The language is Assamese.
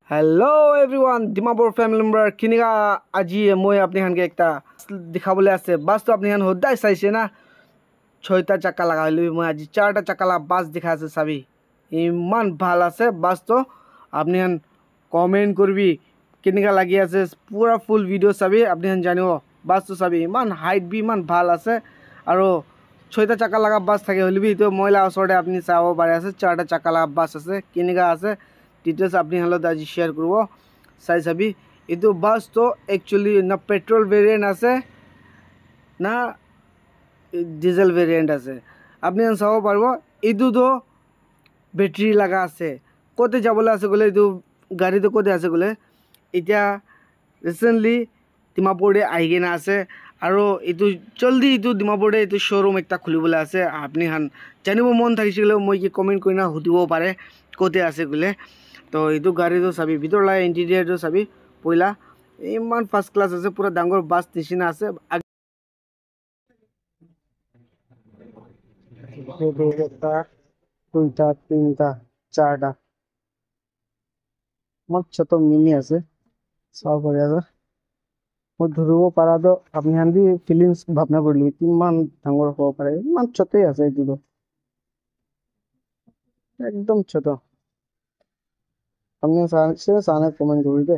hello everyone Dimapur family member किनिका আজি মই আপনি হানকে একটা দেখাবলে আছে বাস তো আপনি হান হদাই চাইছে না ছয়টা চাকা লাগাইলি মই আজি চারটা চাকা লাগা বাস দেখা আছে চাবি ইমান ভাল আছে বাস তো আপনি হান কমেন্ট করবি কিনিকা লাগি আছে পুরা ফুল ভিডিও চাবি আপনি হান জানিব বাস তো চাবি ইমান হাইট বি ইমান ভাল আছে আৰু ছয়টা চাকা লাগা বাস থাকে হলিবি তো ময়লা ওচৰতে আপনি চাব পাৰে আছে চারটা চাকা লাগা বাস আছে কিনিকা আছে डिटेल्स अपनी हालत आज शेयर करब चाई चाबी यू बस तो एक्चुअली ना पेट्रोल वेरिएंट आसे ना डिजेल वेरिएंट आसे अपनी चाब पार यू तो बेटरी लगा आसे कते जाबले आसे गले यू गाड़ी तो कते आसे गले इतना रिसेंटली डिमापुर आई किना आसे और यू जल्दी यू डिमापुर यू शोरूम एक खुलिबले आसे अपनी हान जानिब मन थाकिसिले मैं कि कमेंट करना सुधिब पारे कते आसे गले तो यू गाड़ी तो चाबी भर ला इंटीरियर तो चाबी पहला इमान फार्स्ट क्लास আছে पूरा डांगर बास निचिना আছে दुईटा तीनटा चारटा मत छोट मिनी আছে চাব পাৰি আছে মই ধৰিব পাৰা তো আপনি হান্দি ফিলিংস ভাবনা কৰিলি কিমান ডাঙৰ হ'ব পাৰে ইমান ছোটই আছে এইটো একদম ছোট আপনি সামনে কমেন্ট কৰি দে